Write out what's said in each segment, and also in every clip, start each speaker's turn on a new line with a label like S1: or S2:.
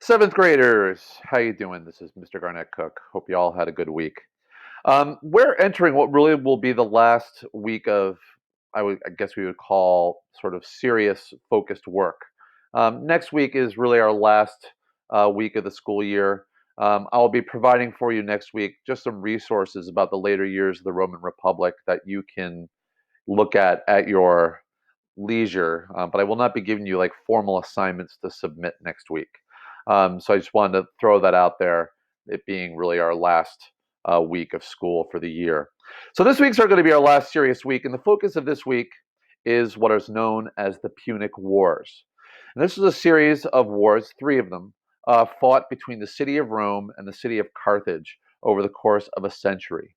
S1: Seventh graders, how you doing? This is Mr. Garnett Cook. Hope you all had a good week. We're entering what really will be the last week of, I guess we would call sort of serious focused work. Next week is really our last week of the school year. I'll be providing for you next week just some resources about the later years of the Roman Republic that you can look at your leisure, but I will not be giving you like formal assignments to submit next week. So I just wanted to throw that out there, it being really our last week of school for the year. So this week's are going to be our last serious week, and the focus of this week is what is known as the Punic Wars. And this is a series of wars, three of them, fought between the city of Rome and the city of Carthage over the course of a century.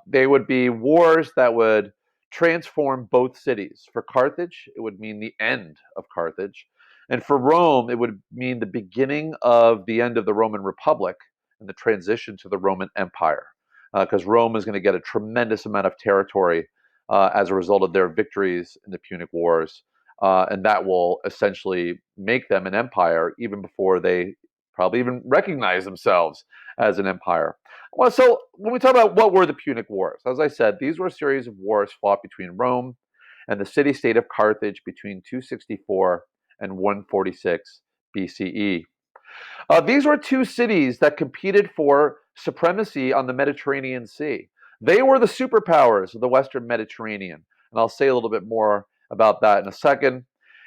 S1: They would be wars that would transform both cities. For Carthage, it would mean the end of Carthage. And for Rome, it would mean the beginning of the end of the Roman Republic and the transition to the Roman Empire. Because Rome is going to get a tremendous amount of territory as a result of their victories in the Punic Wars. And that will essentially make them an empire even before they probably even recognize themselves as an empire. Well, so when we talk about what were the Punic Wars, as I said, these were a series of wars fought between Rome and the city-state of Carthage between 264 and 146 BCE. These were two cities that competed for supremacy on the Mediterranean Sea. They were the superpowers of the Western Mediterranean, and I'll say a little bit more about that in a second.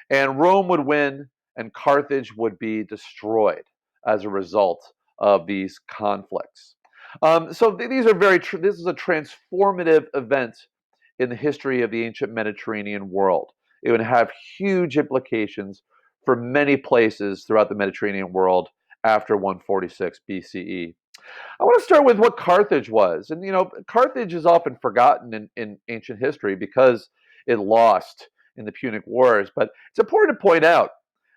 S1: And Rome would win, and Carthage would be destroyed as a result of these conflicts. These are this is a transformative event in the history of the ancient Mediterranean world. It would have huge implications for many places throughout the Mediterranean world after 146 BCE. I want to start with what Carthage was. And, Carthage is often forgotten in ancient history because it lost in the Punic Wars. But it's important to point out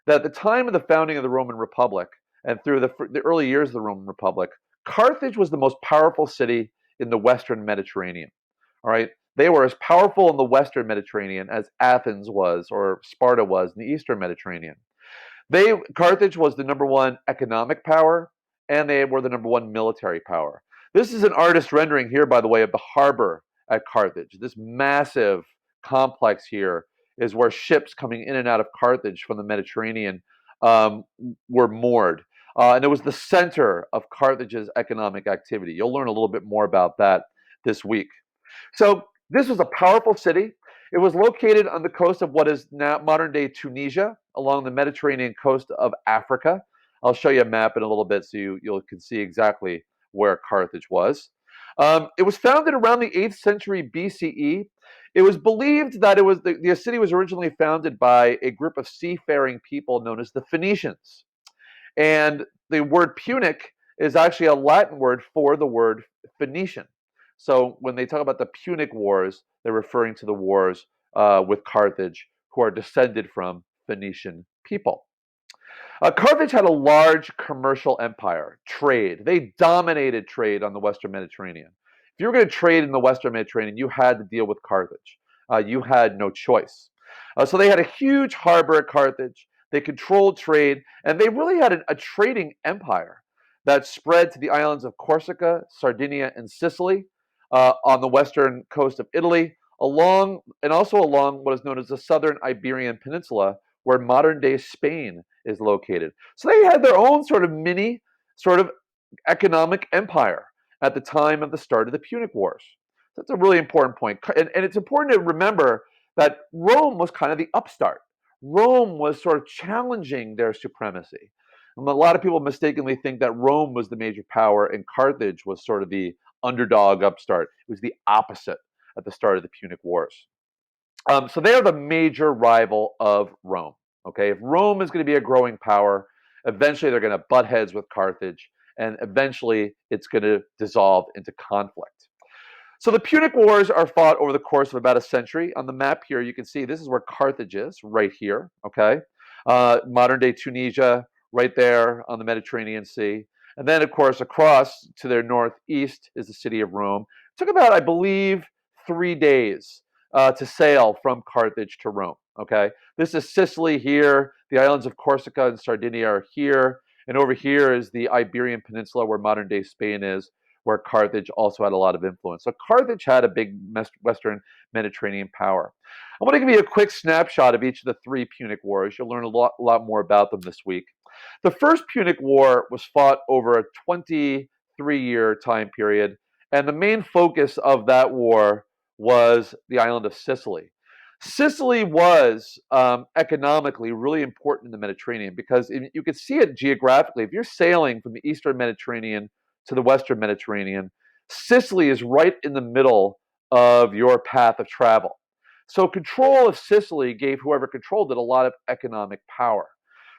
S1: that at the time of the founding of the Roman Republic and through the early years of the Roman Republic, Carthage was the most powerful city in the Western Mediterranean. All right. They were as powerful in the Western Mediterranean as Athens was or Sparta was in the Eastern Mediterranean. Carthage was the number one economic power, and they were the number one military power. This is an artist rendering here, by the way, of the harbor at Carthage. This massive complex here is where ships coming in and out of Carthage from the Mediterranean were moored. And it was the center of Carthage's economic activity. You'll learn a little bit more about that this week. So this was a powerful city. It was located on the coast of what is now modern-day Tunisia, along the Mediterranean coast of Africa. I'll show you a map in a little bit so you can see exactly where Carthage was. It was founded around the 8th century BCE. It was believed that the city was originally founded by a group of seafaring people known as the Phoenicians. And the word Punic is actually a Latin word for the word Phoenician. So when they talk about the Punic Wars, they're referring to the wars with Carthage, who are descended from Phoenician people. Carthage had a large commercial empire, trade. They dominated trade on the Western Mediterranean. If you were going to trade in the Western Mediterranean, you had to deal with Carthage. You had no choice. So they had a huge harbor at Carthage. They controlled trade, and they really had a trading empire that spread to the islands of Corsica, Sardinia, and Sicily on the western coast of Italy, also along what is known as the southern Iberian Peninsula, where modern-day Spain is located. So they had their own sort of mini sort of economic empire at the time of the start of the Punic Wars. That's a really important point. And it's important to remember that Rome was kind of the upstart. Rome was sort of challenging their supremacy. And a lot of people mistakenly think that Rome was the major power and Carthage was sort of the underdog upstart. It was the opposite at the start of the Punic Wars. So they are the major rival of Rome. Okay, if Rome is going to be a growing power, eventually they're going to butt heads with Carthage, and eventually it's going to dissolve into conflict. So the Punic Wars are fought over the course of about a century. On the map here, you can see this is where Carthage is, right here. Okay, modern-day Tunisia, right there on the Mediterranean Sea. And then, of course, across to their northeast is the city of Rome. It took about, I believe, 3 days to sail from Carthage to Rome. Okay, this is Sicily here. The islands of Corsica and Sardinia are here, And over here is the Iberian Peninsula, where modern day Spain is, where Carthage also had a lot of influence. So Carthage had a big Western Mediterranean power. I want to give you a quick snapshot of each of the three Punic Wars. You'll learn a lot more about them this week. The first Punic War was fought over a 23-year time period, and the main focus of that war was the island of Sicily. Sicily was economically really important in the Mediterranean because you could see it geographically. If you're sailing from the Eastern Mediterranean to the Western Mediterranean, Sicily is right in the middle of your path of travel. So control of Sicily gave whoever controlled it a lot of economic power.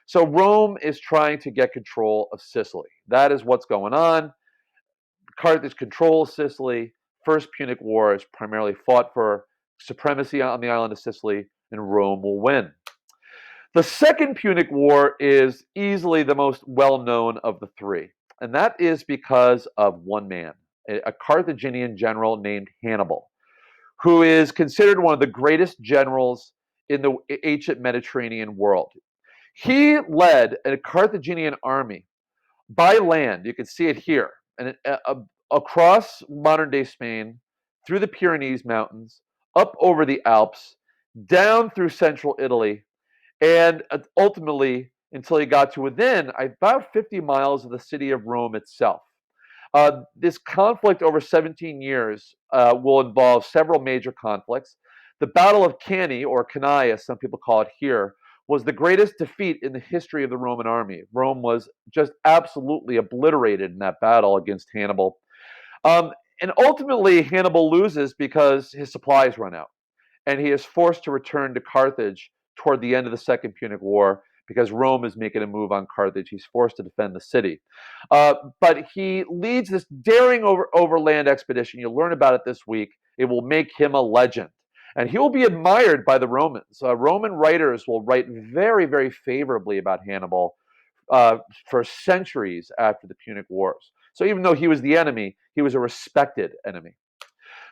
S1: So Rome is trying to get control of Sicily. That is what's going on. Carthage controls Sicily. First Punic War is primarily fought for supremacy on the island of Sicily, and Rome will win. The Second Punic War is easily the most well-known of the three, and that is because of one man, a Carthaginian general named Hannibal, who is considered one of the greatest generals in the ancient Mediterranean world. He led a Carthaginian army by land. You can see it here, and across modern day Spain, through the Pyrenees Mountains, up over the Alps, down through central Italy, and ultimately until he got to within about 50 miles of the city of Rome itself. This conflict over 17 years will involve several major conflicts. The Battle of Cannae, or Cannae as some people call it here, was the greatest defeat in the history of the Roman army. Rome was just absolutely obliterated in that battle against Hannibal. Um, and ultimately, Hannibal loses because his supplies run out, and he is forced to return to Carthage toward the end of the Second Punic War because Rome is making a move on Carthage. He's forced to defend the city. But he leads this daring overland expedition. You'll learn about it this week. It will make him a legend. And he will be admired by the Romans. Roman writers will write very, very favorably about Hannibal for centuries after the Punic Wars. So even though he was the enemy, he was a respected enemy.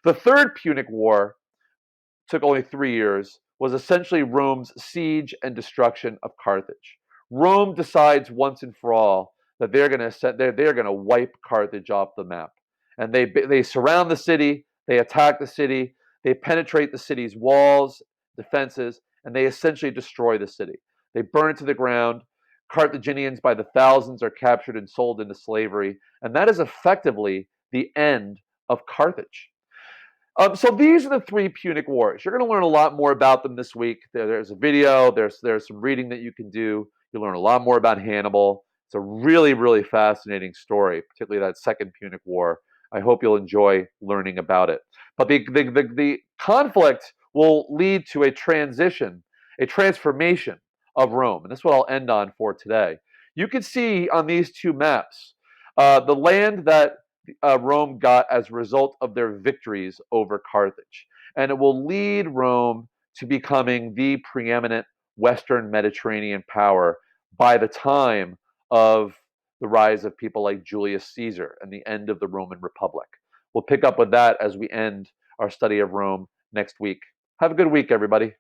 S1: The Third Punic War took only 3 years, was essentially Rome's siege and destruction of Carthage. Rome decides once and for all that they're going to wipe Carthage off the map, and they surround the city, they attack the city, they penetrate the city's walls, defenses, and they essentially destroy the city. They burn it to the ground. Carthaginians by the thousands are captured and sold into slavery, and that is effectively the end of Carthage. So these are the three Punic Wars. You're going to learn a lot more about them this week. There's a video. There's some reading that you can do. You'll learn a lot more about Hannibal. It's a really, really fascinating story, particularly that Second Punic War. I hope you'll enjoy learning about it. But the conflict will lead to a transition, a transformation of Rome. And that's what I'll end on for today. You can see on these two maps the land that Rome got as a result of their victories over Carthage. And it will lead Rome to becoming the preeminent Western Mediterranean power by the time of the rise of people like Julius Caesar and the end of the Roman Republic. We'll pick up with that as we end our study of Rome next week. Have a good week, everybody.